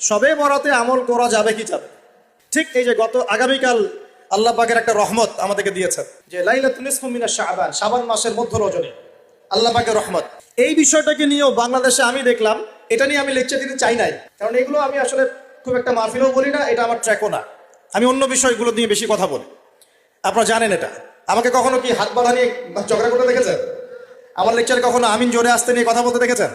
সবে বরাতে আমল করা যাবে কি যাবে? ঠিক এই যে আগামীকাল আল্লাহ পাকের একটা রহমত আমাদেরকে দিয়েছেন যে লাইলাতুন নিসফু মিনাশ শাবান, শাবান মাসের মধ্য রজনী আল্লাহ পাকের রহমত। এই বিষয়টাকে নিয়েও বাংলাদেশে আমি দেখলাম, এটা নিয়ে আমি লেকচার দিতে চাই নাই, কারণ এগুলো আমি আসলে খুব একটা মাহফিলও বলি না, এটা আমার ট্র্যাকও না। আমি অন্য বিষয়গুলো নিয়ে বেশি কথা বলি, আপনারা জানেন এটা। আমাকে কখনো কি হাত বাঁধা নিয়ে ঝগড়া করতে দেখেছেন? আমার লেকচারে কখনো আমিন জোরে আসতে নিয়ে কথা বলতে দেখেছেন?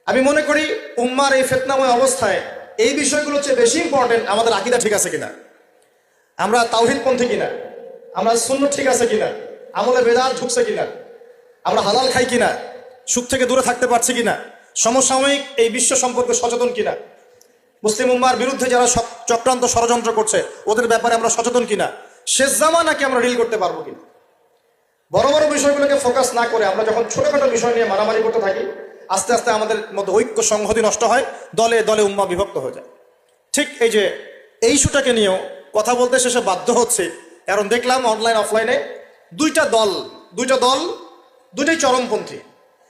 আমি মনে করি উম্মার এই ফিতনাময় অবস্থায় এই বিষয়গুলো হচ্ছে বেশি ইম্পর্টেন্ট আমাদের আকীদা ঠিক আছে কিনা, আমরা তাওহীদপন্থী কিনা, আমরা সুন্নাত ঠিক আছে কিনা, আমলে বেদাত ঢুকছে কিনা, আমরা হালাল খাই কিনা, সুদ থেকে দূরে থাকতে পারছি কিনা, সমসাময়িক এই বিশ্ব সম্পর্কে সচেতন কিনা, মুসলিম উম্মার বিরুদ্ধে যারা চক্রান্ত ষড়যন্ত্র করছে ওদের ব্যাপারে আমরা সচেতন কিনা, শেষ জামানাকে আমরা ডিল করতে পারবো কিনা। বড় বড় বিষয়গুলোকে ফোকাস না করে আমরা যখন ছোটখাটো বিষয় নিয়ে মারামারি করতে থাকি, আস্তে আস্তে আমাদের মধ্যে ঐক্য সংহতি নষ্ট হয়, দলে দলে উম্মা বিভক্ত হয়ে যায়। ঠিক এই যে এই ইস্যুটাকে নিয়েও কথা বলতে শেষে বাধ্য হচ্ছে, কারণ দেখলাম অনলাইন অফলাইনে দুইটা দল দুইটাই চরমপন্থী।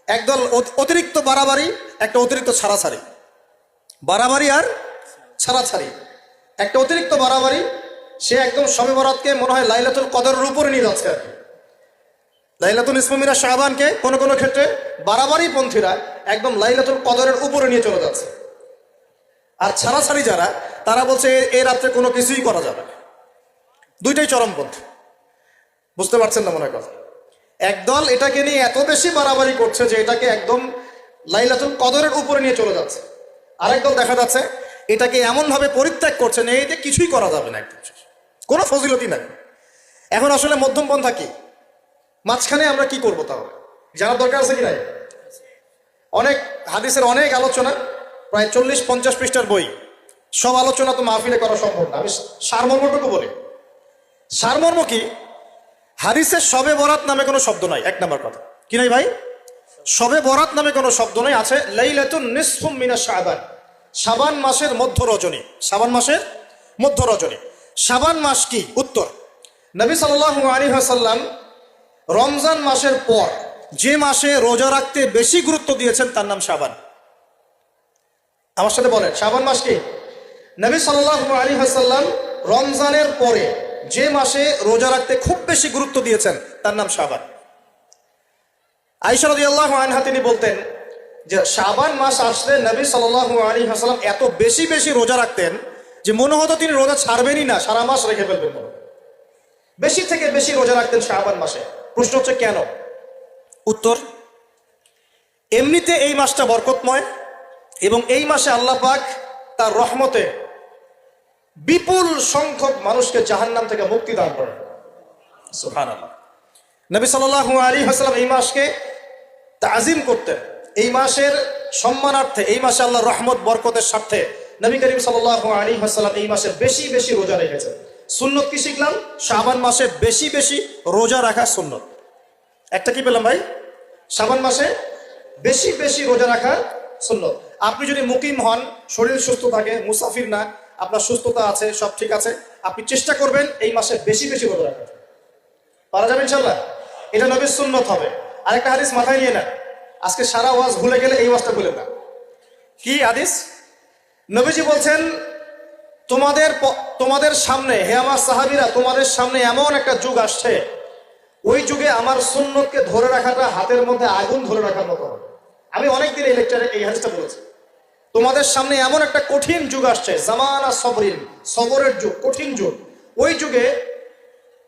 একদল অতিরিক্ত বাড়াবাড়ি, একটা অতিরিক্ত ছাড়াছাড়ি। বাড়াবাড়ি আর ছাড়াছাড়ি। একটা অতিরিক্ত বাড়াবাড়ি, সে একদম শবে বরাতকে মনে হয় লাইলাতুল কদরের উপরে নিয়ে যাচ্ছে আর কি। লাইলাতুল নিসফু মিনাশ শাবানকে কোনো কোনো ক্ষেত্রে বাড়াবাড়ি পন্থীরা একদম লাইলাতুল কদরের উপরে নিয়ে চলে যাচ্ছে। আর ছাড়াছাড়ি যারা, তারা বলছে এই রাত্রে কোনো কিছুই করা যাবে না। দুইটাই চরমপন্থী, বুঝতে পারছেন না মনে কথা। একদল এটাকে নিয়ে এত বেশি বাড়াবাড়ি করছে যে এটাকে একদম লাইলাতুল কদরের উপরে নিয়ে চলে যাচ্ছে। আরেক দল দেখা যাচ্ছে এটাকে এমনভাবে পরিত্যাগ করছে না, এতে কিছুই করা যাবে না, একদম কোনো ফজিলতি নাই। এখন আসলে মধ্যম পন্থা কি, মাঝখানে আমরা কি করবো? তাহলে জানার দরকার আছে কি নাই? অনেক হাদিসের অনেক আলোচনা, প্রায় 40-50 পৃষ্ঠার বই, সব আলোচনা তো মাহফিলে করা সম্ভব না। আমি সারমর্মটুকু বলি। সারমর্ম কি? হাদিসের শবে বরাত নামে কোনো শব্দ নাই, এক নাম্বার কথা। কি নাই ভাই? শবে বরাত নামে কোনো শব্দ নাই। আছে লাইলাতুন নিসফু মিনাশ শাবান, শাবান মাসের মধ্য রজনী। শাবান মাসের মধ্য রজনী। শাবান মাস কি? উত্তর, নবী সাল্লাল্লাহু আলাইহি ওয়াসাল্লাম রমজান মাসের পর যে মাসে রোজা রাখতে বেশি গুরুত্ব দিয়েছেন তার নাম শাবান। আমার সাথে বলেন, শাবান মাস কি? নবী সাল্লাল্লাহু আলাইহি ওয়াসাল্লাম রমজানের পরে যে মাসে রোজা রাখতে খুব বেশি গুরুত্ব দিয়েছেন তার নাম শাবান। আয়েশা রাদিয়াল্লাহু আনহা তিনি বলতেন যে শাবান মাস আসলে নবী সাল্লাল্লাহু আলাইহি ওয়াসাল্লাম এত বেশি বেশি রোজা রাখতেন যে মনে হতো তিনি রোজা ছাড়বেনই না, সারা মাস রেখে ফেলবেন। বেশি থেকে বেশি রোজা রাখতেন শাবান মাসে। প্রশ্ন হচ্ছে কেন? উত্তর, এমনিতে এই মাসটা বরকতময় এবং এই মাসে আল্লাহ পাক তার রহমতে বিপুল সংখ্যক মানুষকে জাহান্নাম থেকে মুক্তি দান করেন। সুবহানাল্লাহ। নবী সাল্লাল্লাহু আলাইহি ওয়াসাল্লাম এই মাসকে তাজিম করতেন। এই মাসের সম্মানার্থে, এই মাসে আল্লাহর রহমত বরকতের স্বার্থে নবী করিম সাল্লাল্লাহু আলাইহি ওয়াসাল্লাম এই মাসে বেশি বেশি রোজা রেখেছেন। সুন্নত কি শিখলাম? শাবান মাসে বেশি বেশি রোজা রাখা সুন্নত। একটা কি পেলাম ভাই? শাবান মাসে বেশি বেশি রোজা রাখা সুন্নত। আপনি যদি মুকিম হন, শরীর সুস্থ থাকে, মুসাফির না, আপনার সুস্থতা আছে, সব ঠিক আছে, আপনি চেষ্টা করবেন এই মাসে বেশি বেশি রোজা রাখা। পারা যাবে ইনশাল্লাহ? এটা নবীর সুন্নত হবে। আরেকটা হাদিস মাথায় নিয়ে নেন, আজকে সারা ওয়াজ ভুলে গেলে এই ওয়াজটা ভুলে না। কি হাদিস? নবীজি বলছেন, তোমাদের সামনে, হে আমার সাহাবীরা, তোমাদের সামনে এমন একটা যুগ আসছে, ওই যুগে আমার সুন্নতকে ধরে রাখাটা হাতের মধ্যে আগুন ধরে রাখার মতো হবে। আমি অনেকদিন এই লেকচারে এই হাদিসটা বলেছি। তোমাদের সামনে এমন একটা কঠিন যুগ আসছে, জামানা সবরিন, সবরের যুগ, কঠিন যুগ। ওই যুগে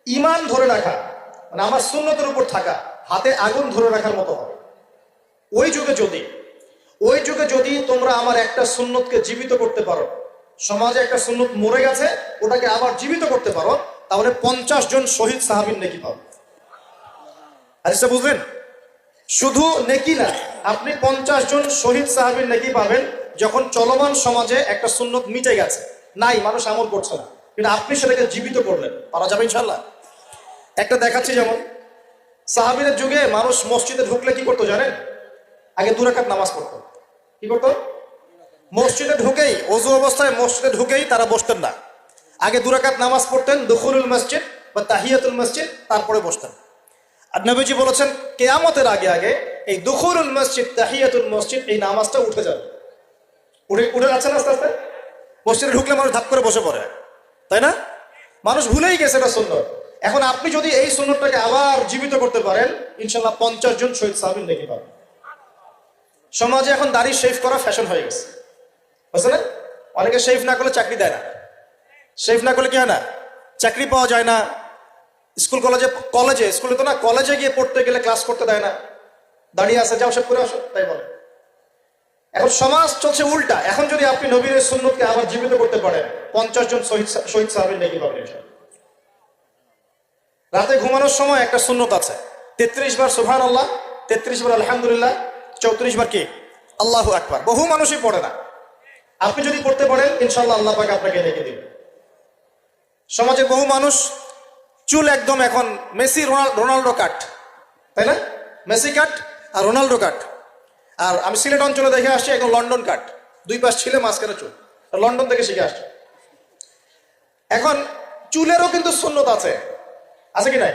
ঈমান ধরে রাখা, মানে আমার সুন্নতের উপর থাকা, হাতে আগুন ধরে রাখার মতো হবে। ওই যুগে যদি তোমরা আমার একটা সুন্নতকে জীবিত করতে পারো, সমাজে একটা সুন্নত মরে গেছে, ওটাকে আবার জীবিত করতে পারো, তাহলে 50 জন শহীদ সাহাবীর নেকি পাবেন। হাদিসটা বুঝলেন? শুধু নেকি না, আপনি 50 জন শহীদ সাহাবীর নেকি পাবেন যখন চলমান সমাজে একটা সুন্নত মিটে গেছে, নাই, মানুষ আমল করছে না, কিন্তু আপনি সেটাকে জীবিত করলেন। পারা যাবে ইনশাল্লাহ? একটা দেখাচ্ছি, যেমন সাহাবীদের যুগে মানুষ মসজিদে ঢুকলে কি করতো জানেন? আগে 2 রাকাত নামাজ পড়তো। কি করতো? মসজিদে ঢুকেই, ওযু অবস্থায় মসজিদে ঢুকেই তারা বসতেন না, আগে 2 রাকাত নামাজ পড়তেন, দুখুলুল মসজিদ বা তাহিয়াতুল মসজিদ, তারপরে বসতেন। আর নবীজি বলেছেন কিয়ামতের আগে আগে এই দুখুলুল মসজিদ, তাহিয়াতুল মসজিদ, এই নামাজটা উঠে যাবে। উঠে যাচ্ছে না আস্তে আস্তে। মসজিদে ঢুকলে মানুষ ধাপ করে বসে পড়ে, তাই না? মানুষ ভুলেই গেছে এটা সুন্নত। এখন আপনি যদি এই সুন্নতটাকে আবার জীবিত করতে পারেন, ইনশাল্লাহ 50 জন শহীদ সাহাবীর নেকি পাবেন। সমাজে এখন দাড়ি শেভ করা ফ্যাশন হয়ে গেছে, বুঝছে না? অনেকে শেভ না করলে চাকরি দেয় না, শেভ না করলে কি হয় না, চাকরি পাওয়া যায় না। স্কুলে তো না, কলেজে গিয়ে পড়তে গেলে ক্লাস করতে দেয় না, দাঁড়িয়ে আসে, যাও সব করে আসো, তাই বলে। এখন সমাজ চলছে উল্টা। এখন যদি আপনি নবীর সুন্নতকে আবার জীবিত করতে পারেন, 50 জন শহীদ সাহাবীর নেকি পাবেন। রাতে ঘুমানোর সময় একটা সুন্নত আছে, 33 বার সুবহানাল্লাহ, 33 বার আলহামদুলিল্লাহ, 34 বার কি আল্লাহু আকবার। বহু মানুষই পড়ে না। আপনি যদি পড়তে পারেন, ইনশাআল্লাহ আল্লাহ পাক আপনাকে নেকি দিবেন। সমাজে বহু মানুষ চুল একদম এখন মেসি রোনাল্ডো কাট, তাই না? মেসি কাট আর রোনাল্ডো কাট। আর আমি সিলেট অঞ্চলে দেখে আসছি একদম লন্ডন কাট, 2 পাশ ছিলে মাঝখানে চুল, লন্ডন থেকে শিখে আসছে। এখন চুলেরও কিন্তু সুন্নত আছে, আছে কি নাই?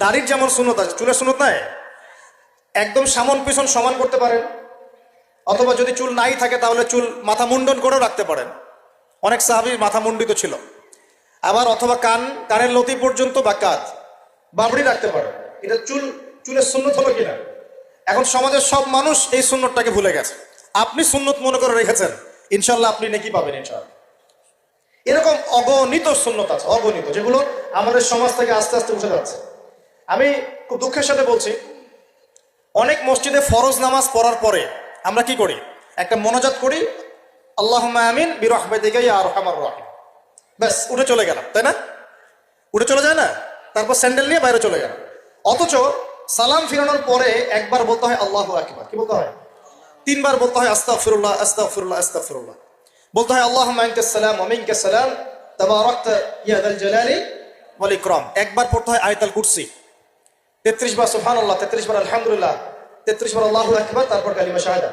দাড়ির যেমন সুন্নত আছে, চুলের সুন্নত নাই। একদম সামন পিছন সমান করতে পারেন, অথবা যদি চুল নাই থাকে তাহলে চুল মাথা মুন্ডন করেও রাখতে পারেন। অনেক সাহাবীর মাথা মুন্ডিত ছিল। আবার অথবা কানের লতি পর্যন্ত বা কাঁধ বাবড়ি রাখতে পারেন। এটা চুলের সুন্নত হলো কিনা? এখন সমাজের সব মানুষ এই সুন্নতটাকে ভুলে গেছে। আপনি সুন্নত মনে করে রেখেছেন, ইনশাল্লাহ আপনি নেকি পাবেন ইনশাআল্লাহ। এরকম অগণিত সুন্নত আছে, অগণিত, যেগুলো আমাদের সমাজ থেকে আস্তে আস্তে উঠে যাচ্ছে। আমি খুব দুঃখের সাথে বলছি, অনেক মসজিদে ফরজ নামাজ পড়ার পরে আমরা কি করি? একটা মোনাজাত করি, আল্লাহুম্মা আমিন বিরহমাতিকা ইয়া আরহামার রাহিম, ব্যাস উঠে চলে গেলাম, তাই না? উঠে চলে যায় না? তারপর স্যান্ডেল নিয়ে বাইরে চলে গেলাম। অথচ সালাম ফিরানোর পরে একবার বলতে হয় আল্লাহু আকবার, কি বলতে হয়? 3 বার বলতে হয় আস্তাগফিরুল্লাহ আস্তাগফিরুল্লাহ আস্তাগফিরুল্লাহ। বলতে হয় আল্লাহুম্মা আনতাস সালাম ওয়া মিনকাস সালাম তাবারাকতা ইয়া যাল জালালি ওয়াল ইকরাম। একবার পড়তে হয় আয়াতুল কুরসি, 33 বার সুবহানাল্লাহ, 33 বার আলহামদুলিল্লাহ, 33 বার আল্লাহু আকবার, তারপর কালিমা শাহাদা।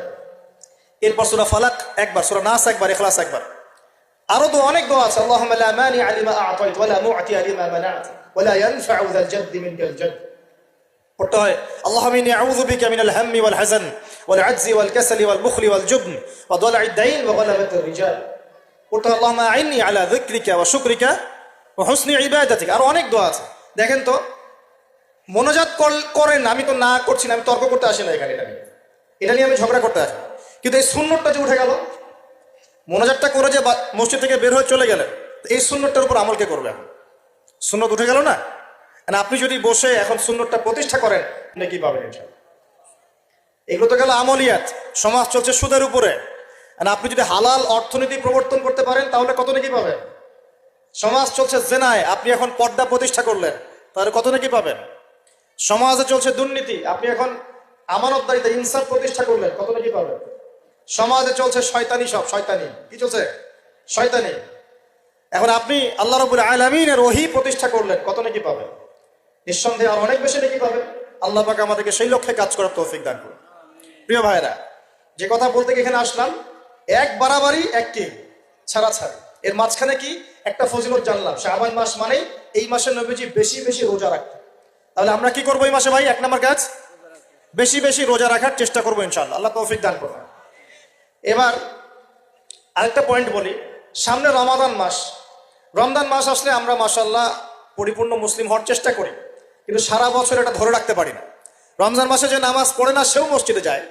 এরপর সূরা ফালাক একবার, সূরা নাস একবার, ইখলাস একবার। আরো তো অনেক দোয়া আছে, আল্লাহুম্মা লা মানিআ লিমা আ'তাইত ওয়া লা মু'তিয়া লিমা মানা'ত ওয়া লা ইয়ানফা'ু যাল জাদ্দি মিনকাল জাদ। পড়তে হয় আল্লাহুম্মা ইন্নী আউযু বিকা মিনাল হাম্মি ওয়াল হাযান ওয়াল আজজি ওয়াল কাসালি ওয়াল বুখলি ওয়াল জুবন ওয়া দালা'id দাইন ওয়া গালাবাতির রিজাল। পড়তে হয় আল্লাহুম্মা আ'ইন্নী আলা যিকরিকা ওয়া শুকরিকা ওয়া হুসনি ইবাদাতিক। আরো অনেক দোয়া আছে। দেখেন তো, মোনাজাত করেন, আমি তো না করছি না, আমি তর্ক করতে আসি না এখানে, এটা নিয়ে আমি ঝগড়া করতে আসি। কিন্তু এই সুন্নতটা যে উঠে গেল, মোনাজাতটা করে যে মসজিদ থেকে বের হয়ে চলে গেলেন, এই সুন্নতটার উপর আমল কে করবে? এখন সুন্নত উঠে গেল না? আপনি যদি বসে এখন সুন্নতটা প্রতিষ্ঠা করেন, কি পাবেন ইনশাআল্লাহ? এগুলো তো গেল আমলিয়াত। সমাজ চলছে সুদের উপরে। আপনি যদি হালাল অর্থনীতি প্রবর্তন করতে পারেন তাহলে কত নাকি পাবেন? সমাজ চলছে জেনায়, আপনি এখন পর্দা প্রতিষ্ঠা করলেন, তাহলে কত নাকি পাবেন? সমাজে চলছে দুর্নীতি, আপনি এখন আমানতদারিতা ইনসাফ প্রতিষ্ঠা করলেন, কত নাকি পাবেন? সমাজে চলছে শয়তানি, সব শয়তানি। কি চলছে? শয়তানি। এখন আপনি আল্লাহ রাব্বুল আলামিনের ওহী প্রতিষ্ঠা করলেন, কত নাকি পাবেন? নিঃসন্দেহে আর অনেক বেশি নাকি পাবেন। আল্লাহ পাক আমাদেরকে সেই লক্ষ্যে কাজ করার তৌফিক দান করুন। প্রিয় ভাইরা, যে কথা বলতে এখানে আসলাম, এক বাড়াবাড়ি এক কি ছাড়াছাড়ি, এর মাঝখানে কি একটা ফজিলত জানলাম। শাবান মাস মানে এই মাসে নবীজি বেশি বেশি রোজা রাখতেন। তাহলে আমরা কি করবো এই মাসে ভাই? 1 নম্বর কাজ, বেশি বেশি রোজা রাখার চেষ্টা করবো ইনশাআল্লাহ। আল্লাহ তৌফিক দান করুন। এবার আরেকটা পয়েন্ট বলি, সামনে রমাদান মাস। রমজান মাস আসলে আমরা মাশাআল্লাহ পরিপূর্ণ মুসলিম হওয়ার চেষ্টা করি, কিন্তু সারা বছর এটা ধরে রাখতে পারি না। রমজান মাসে যে নামাজ পড়ে না সেও মসজিদে যায়।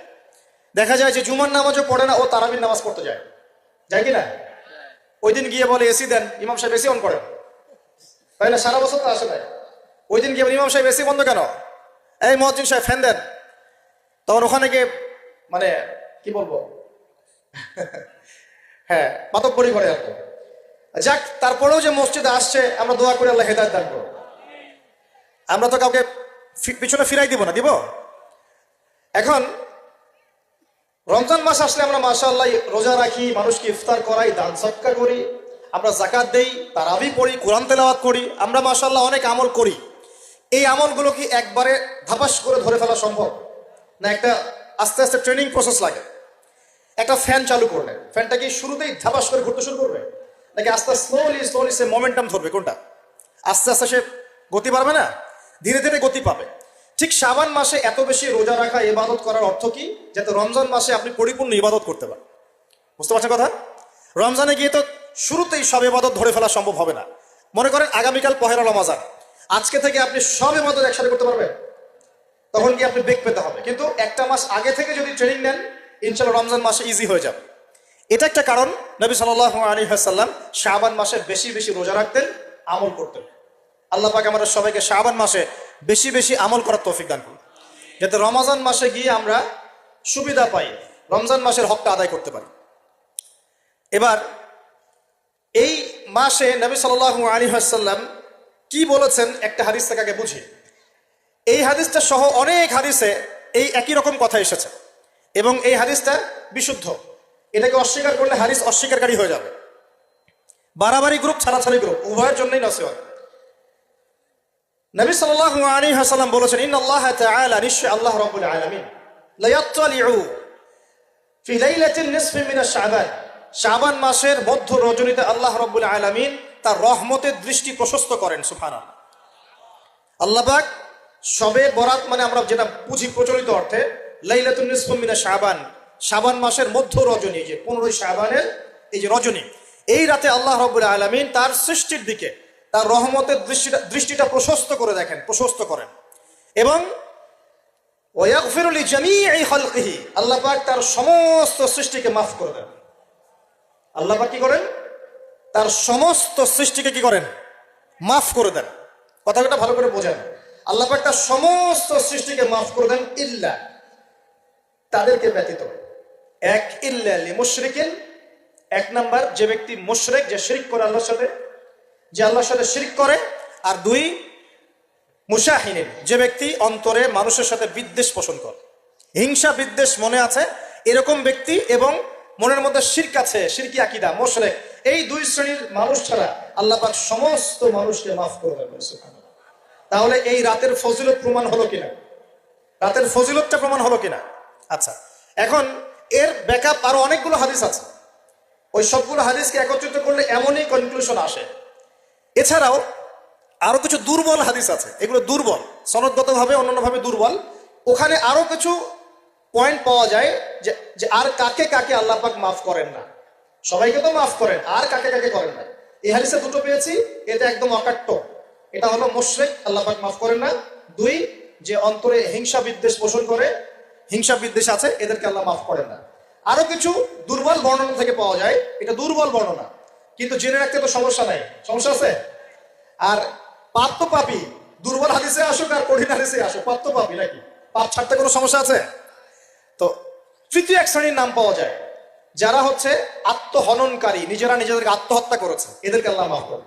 দেখা যায় যে জুমার নামাজও পড়ে না, ও তারাবির নামাজ পড়তে যায়, যায় কি না? ওই দিন গিয়ে বলে এসি দেন, ইমাম সাহেব এসি অন করেন, তাই না? সারা বছর তো আসে নাই। ওই দিন গিয়ে ইমাম সাহেব এসি বন্ধ কেন? এই মুয়াজ্জিন সাহেব ফ্যান দেন। তখন ওখানে গিয়ে মানে কি বলবো, হ্যাঁ মাতব্বরি করে আর কি। যাক, তারপরেও যে মসজিদে আসছে আমরা দোয়া করে আল্লাহ হেদায়েত দান করুন। আমরা তো কাউকে পিছনে ফিরাই দিব না, দিব? এখন রমজান মাস আসলে আমরা মাশাআল্লাহ রোজা রাখি, মানুষকে ইফতার করাই, দান সদকা করি, আমরা যাকাত দেই, তারাবি পড়ি, কোরআন তেলাওয়াত করি, আমরা মাশাআল্লাহ অনেক আমল করি। এই আমলগুলো কি একবারে ধাপাস করে ধরে ফেলা সম্ভব না? একটা আস্তে আস্তে ট্রেনিং প্রসেস লাগে। একটা ফ্যান চালু করলে ফ্যানটা কি শুরুতেই ধাপাস করে ঘুরতে শুরু করবে, নাকি আস্তে স্লোলি সে মোমেন্টাম ধরবে? কোনটা? আস্তে আস্তে সে গতি পাবে না, ধীরে ধীরে গতি পাবে। ঠিক শাবান মাসে এত বেশি রোজা রাখা, ইবাদত করার অর্থ কি? যাতে রমজান মাসে আপনি পরিপূর্ণ ইবাদত করতে পারেন। বুঝতে পারছেন কথা? রমজানে গিয়ে তো শুরুতেই সব ইবাদত ধরে ফেলা সম্ভব হবে না। মনে করেন আগামীকাল পহেলা রমজান, আজকে থেকে আপনি সব ইবাদত একসাথে করতে পারবেন? তখন কি আপনি বেগ পেতে হবে। কিন্তু একটা মাস আগে থেকে যদি ট্রেনিং নেন, ইনশাআল্লাহ রমজান মাসে ইজি হয়ে যাবে। এটা একটা কারণ নবী সাল্লাল্লাহু আলাইহি ওয়াসাল্লাম শাবান মাসে বেশি বেশি রোজা রাখতেন, আমল করতেন। আল্লাহ পাক আমাদের সবাইকে শাবান মাসে বেশি বেশি আমল করার তৌফিক দান করুন, যাতে রমজান মাসে গিয়ে আমরা সুবিধা পাই, রমজান মাসের হকটা আদায় করতে পারি। এবার এই মাসে নবী সাল্লাল্লাহু আলাইহি ওয়াসাল্লাম কি বলেছেন একটা হাদিস থেকে আগে বুঝি। এই হাদিসটা সহ অনেক হাদিসে এই একই রকম কথা এসেছে এবং এই হাদিসটা বিশুদ্ধ। এটাকে অস্বীকার করলে হাদিস অস্বীকারী হয়ে যাবে। বাড়াবাড়ি গ্রুপ, ছাড়াছাড়ি গ্রুপ, উভয়ের জন্যই নসিহত। নবী সাল্লাল্লাহু আলাইহি ওয়াসাল্লাম বলেছেন, ইন্নাল্লাহ তাআলা, নিশ্চয় আল্লাহ রাব্বুল আলামিন, লা ইয়াত্তালিউ ফি লাইলাতিন নিসফি মিনাশ শাবান, শাবান মাসের মধ্য রজনীতে আল্লাহ রাব্বুল আলামিন তার রহমতের দৃষ্টি প্রশস্ত করেন। সুবহানাল্লাহ। আল্লাহ পাক শবে বরাত মানে আমরা যেটা বুঝি প্রচলিত অর্থে, লাইলাতুন নিসফি মিনাশ শাবান, শাবান মাসের মধ্য রজনী, যে 15 শাবানের এই যে রজনী, এই রাতে আল্লাহ রাব্বুল আলামিন তার সৃষ্টির দিকে তার রহমতের দৃষ্টিটা প্রশস্ত করে দেখেন, প্রশস্ত করেন। এবং ওয়াগফিরু লিজামিই খালকিহি, আল্লাহ পাক তার সমস্ত সৃষ্টিকে মাফ করে দেন। আল্লাহ পাক কি করেন? তার সমস্ত সৃষ্টিকে কি করেন? মাফ করে দেন। কথাটা ভালো করে বোঝেন। আল্লাহ পাক তার সমস্ত সৃষ্টিকে মাফ করে দেন, ইল্লা, তাদেরকে ব্যতীত। এক, ইল্লা লিমুশরিকিন, এক নাম্বার যে ব্যক্তি মুশরিক, যে শিরক করে আল্লাহর সাথে, যে আল্লাহর সাথে শিরক করে। আর দুই, মুশাহিনিন, যে ব্যক্তি অন্তরে মানুষের সাথে বিদ্বেষ পোষণ করে, হিংসা বিদ্বেষ মনে আছে এরকম ব্যক্তি, এবং মনের মধ্যে শিরক আছে, শিরকি আকীদা, মুশরিক, এই দুই শ্রেণীর মানুষ ছাড়া আল্লাহ পাক সমস্ত মানুষকে মাফ করে দেন। সুবহানাল্লাহ। তাহলে এই রাতের ফজিলত প্রমাণ হলো কিনা? রাতের ফজিলতটা প্রমাণ হলো কিনা? আচ্ছা, এখন এর ব্যাকআপ আরো অনেকগুলো হাদিস আছে। ওই সবগুলো হাদিসকে একত্রিত করলে এমনই কনক্লুশন আসে। এছাড়াও আরো কিছু দুর্বল হাদিস আছে, এগুলো দুর্বল, সনদগতভাবে অন্যান্যভাবে দুর্বল। ওখানে আরো কিছু পয়েন্ট পাওয়া যায় যে আর কাকে কাকে আল্লাহ পাক মাফ করেন না। সবাইকে তো মাফ করেন, আর কাকে কাকে করেন না। এই হাদিসে দুটো পেয়েছি, এটা একদম অকাট্য। এটা হলো মুশরিক, আল্লাহ পাক মাফ করেন না। দুই, যে অন্তরে হিংসা বিদ্বেষ পোষণ করে, হিংসা বিদ্বেষ আছে, এদেরকে আল্লাহ মাফ করেন না। আরো কিছু দুর্বল বর্ণনা থেকে পাওয়া যায়, এটা দুর্বল বর্ণনা, কিন্তু জেনে রাখতে তো সমস্যা নাই। সমস্যা আছে? আর পাপ তো পাপি, দুর্বল হাদিসে আসুক আর কঠিন হাদিসে আসুক, পাপ তো পাপি নাকি? পাপ ছাড়তে কোনো সমস্যা আছে? তো তৃতীয় এক শ্রেণীর নাম পাওয়া যায়, যারা হচ্ছে আত্মহননকারী, নিজেরা নিজেদেরকে আত্মহত্যা করেছে, এদেরকে আল্লাহ মাফ করে।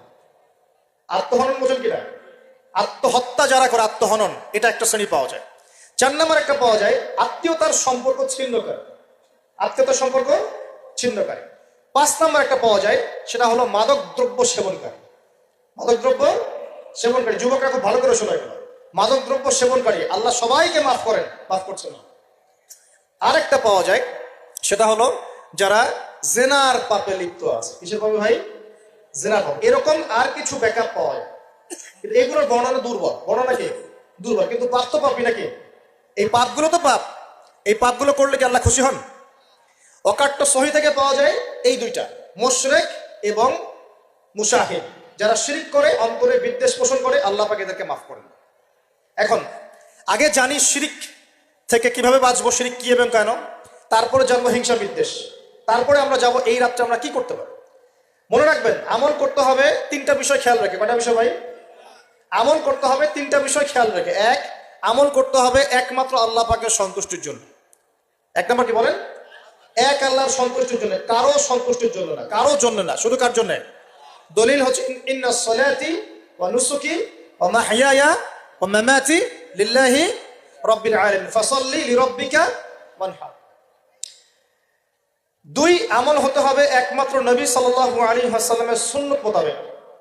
আত্মহনন বোঝেন কিনা? আত্মহত্যা যারা করে, আত্মহনন, এটা একটা শ্রেণী পাওয়া যায়। 4 নম্বর একটা পাওয়া যায় আত্মীয়তার সম্পর্ক ছিন্নকারী, আত্মীয়তার সম্পর্ক ছিন্নকারী। 5 নম্বর একটা পাওয়া যায়, সেটা হলো মাদক দ্রব্য সেবনকারী। মাদক দ্রব্য সেবনকারী, যুবকরা খুব ভালো করে শোনায়, মাদক দ্রব্য সেবনকারী আল্লাহ সবাইকে মাফ করেন, মাফ করছে না। আরেকটা পাওয়া যায়, সেটা হলো যারা জেনার পাপে লিপ্ত আছে। কিসের পাপে ভাই? জেনার পাপ। এরকম আর কিছু ব্যাকআপ পাওয়া যায়, কিন্তু এগুলোর বর্ণনা দুর্বল। বর্ণনা কি? দুর্বল, কিন্তু পাপ তো পাপই নাকি? এই পাপগুলো তো পাপ, এই পাপগুলো করলে কি আল্লাহ খুশি হন? অকাট্য সহি থেকে পাওয়া যায় এই দুইটা, মুশরিক এবং মুশাহিদ, যারা শিরক করে, অন্তরে বিদ্বেষ পোষণ করে, আল্লাহ পাক এদেরকে মাফ করেন। এখন আগে জানি শিরক থেকে কিভাবে বাঁচবো, শিরক কি এবং কেন, তারপরে জানবো হিংসা বিদ্বেষ, তারপরে আমরা যাব এই রাতটা আমরা কি করতে পারি। মনে রাখবেন, আমল করতে হবে 3টা বিষয় খেয়াল রেখে। কয়টা বিষয় ভাই? আমল করতে হবে 3টা বিষয় খেয়াল রেখে। এক, আমল করতে হবে একমাত্র আল্লাহ পাকের সন্তুষ্টির জন্য। 1 নম্বর কি বলেন? এক আল্লাহর সন্তুষ্টির জন্য, কারো সন্তুষ্টির জন্য না, কারো জন্য না, শুধু কার জন্য? দলিল হচ্ছে ইন্নাস সালাতি ওয়া নুসুকি ওয়া মাহইয়ায়া ওয়া মামাতি লিল্লাহি রাব্বিল আলামিন ফাসাল্লি লিরাব্বিকা ওয়ানহার। 2, আমল হতে হবে একমাত্র নবী সাল্লাল্লাহু আলাইহি ওয়াসাল্লামের সুন্নাত মোতাবেক।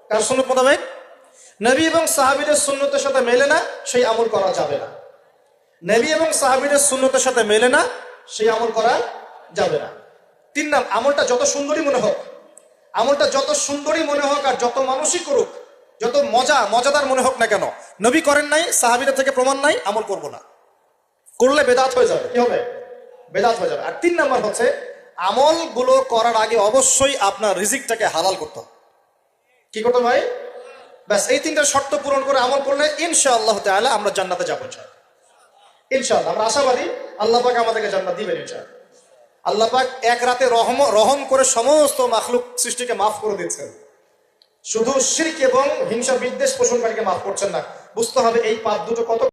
কার সুন্নাত মোতাবেক? নবী এবং সাহাবীদের সুন্নতের সাথে মেলে না, সেই আমল করা যাবে না। নবী এবং সাহাবীদের সুন্নতের সাথে মেলে না, সেই আমল করা যাবে না। 3 নাম, আমলটা যত সুন্দরী মনে হোক, আমলটা যত সুন্দরী মনে হোক আর যত মানুষই করুক, যত মজাদার মনে হোক না কেন, নবী করেন নাই, সাহাবীদের থেকে প্রমাণ নাই, আমল করব না। করলে বেদাত হয়ে যাবে। কি হবে? বেদাত হয়ে যাবে। আর 3 নাম্বার হচ্ছে আমলগুলো করার আগে অবশ্যই আপনার রিজিকটাকে হালাল করতে হবে। কি করতে ভাই? ব্যাস এই তিনটা শর্ত পূরণ করে আমল করলে ইনশাআল্লাহ তাআলা আমরা জান্নাতে যাবো। ইনশাআল্লাহ আমরা আশাবাদী আল্লাহ পাক আমাদেরকে জান্নাত দিবেন ইনশাআল্লাহ। আল্লাহ পাক এক রাতে রহম করে সমস্ত মাখলুক সৃষ্টিকে মাফ করে দিচ্ছেন, শুধু শিরক এবং হিংসা বিদ্বেষ পোষণকারীকে মাফ করছেন না। বুঝতে হবে এই পাপ দুটো কত